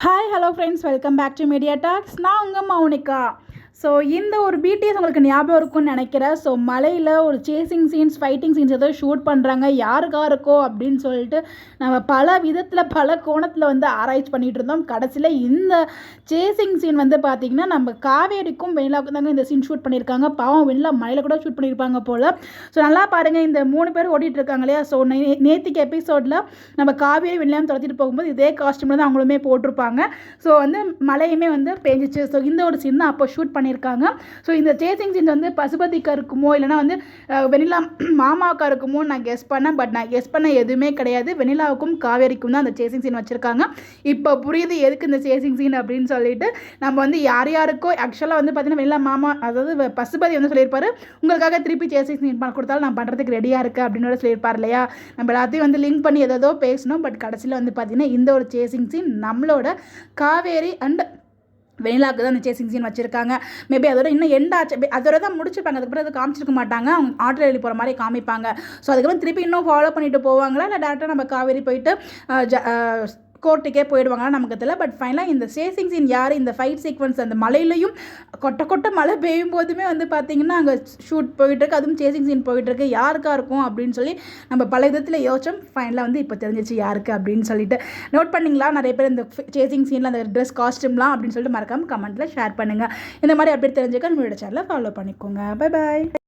Hi hello friends, welcome back to Media Talks. நான் உங்கள் Mounika. So இந்த ஒரு பிடிஎஸ் உங்களுக்கு ஞாபகம் இருக்கும்னு நினைக்கிறேன். ஸோ மலையில் ஒரு சேசிங் சீன்ஸ், ஃபைட்டிங் சீன்ஸ் ஏதோ ஷூட் பண்ணுறாங்க, யாருக்கா இருக்கோ அப்படின்னு சொல்லிட்டு நம்ம பல விதத்தில் பல கோணத்தில் வந்து ஆராய்ச்சி பண்ணிகிட்டு இருந்தோம். கடைசியில் இந்த சேசிங் சீன் வந்து பார்த்திங்கன்னா நம்ம காவேரிக்கும் வெண்ணிலாவுக்கும் தாங்க இந்த சீன் ஷூட் பண்ணியிருக்காங்க. பாவம் வெண்ணிலா மலையில் கூட ஷூட் பண்ணியிருப்பாங்க போல். ஸோ நல்லா பாருங்கள், இந்த 3 பேர் ஓடிட்டு இருக்காங்க இல்லையா. ஸோ நேற்றுக்கு எபிசோடில் நம்ம காவேரி வெண்ணிலாம் துரத்திட்டு போகும்போது இதே காஸ்டியூமில் தான் அவங்களுமே போட்டிருப்பாங்க. ஸோ வந்து மழையுமே வந்து பெஞ்சிச்சு. ஸோ இந்த ஒரு சீன் தான் அப்போ ஷூட் பண்ணியிருக்காங்க. ஸோ இந்த சேசிங் சீன் வந்து பசுபதிக்கா இருக்குமோ இல்லைனா வந்து வெண்ணிலா மாமாவுக்கா இருக்குமோ நான் கெஸ் பண்ணேன். பட் நான் கெஸ் பண்ண எதுவுமே கிடையாது. வெண்ணிலாவுக்கும் காவேரிக்கும் தான் அந்த சேசிங் சீன் வச்சுருக்காங்க. இப்போ புரியுது எதுக்கு இந்த சேசிங் சீன் அப்படின்னு சொல்லிட்டு. நம்ம வந்து யாருக்கோ ஆக்சுவலாக வந்து பார்த்தீங்கன்னா வெண்ணிலா மாமா, அதாவது பசுபதி வந்து சொல்லியிருப்பாரு, உங்களுக்காக திருப்பி சேசிங் சீன் பண்ண கொடுத்தாலும் நான் பண்ணுறதுக்கு ரெடியாக இருக்கேன் அப்படின்னு சொல்லியிருப்பார் இல்லையா. நம்ம எல்லாத்தையும் வந்து லிங்க் பண்ணி ஏதோ பேசணும். பட் கடைசியில் வந்து பார்த்தீங்கன்னா இந்த ஒரு சேசிங் சீன் நம்மளோட காவேரி அண்ட் வெண்ணிலாவுக்கு தான் அந்த சேசிங் சீன் வச்சுருக்காங்க. மேபி அதோட இன்னும் எண்ட் ஆச்சு, அதோட தான் முடிச்சிருப்பாங்க. அதுக்கப்புறம் அதை காமிச்சிருக்க மாட்டாங்க. அவங்க ஆட்டோ எழுதி போகிற மாதிரி காமிப்பாங்க. ஸோ அதுக்கப்புறம் திருப்பி இன்னும் ஃபாலோ பண்ணிட்டு போவாங்களா இல்லை டேரெக்டாக நம்ம காவேரி போயிட்டு கோர்ட்டுக்கே போயிடுவாங்களா நமக்கு தெரியல. பட் ஃபைனலாக இந்த சேசிங் சீன் யார், இந்த ஃபைட் சீக்வன்ஸ் அந்த மலையிலையும் கொட்ட மழை பெய்யும் போதுமே வந்து பார்த்திங்கன்னா அங்கே ஷூட் போயிட்டுருக்கு, அதுவும் சேசிங் சீன் போயிட்டுருக்கு, யாருக்கா இருக்கும் அப்படின்னு சொல்லி நம்ம பல விதத்தில் யோசிச்சோம். ஃபைனலாக வந்து இப்போ தெரிஞ்சிச்சு யாருக்கு அப்படின்னு சொல்லிட்டு. நோட் பண்ணிங்களா நிறைய பேர் இந்த சேசிங் சீனில் அந்த ட்ரெஸ் காஸ்டியூம்லாம் அப்படின்னு சொல்லிட்டு மறக்காமல் கமெண்ட்டில் ஷேர் பண்ணுங்கள். இந்த மாதிரி அப்படி தெரிஞ்சுக்க நம்மளோட சேனலை ஃபாலோ பண்ணிக்கோங்க. Bye bye.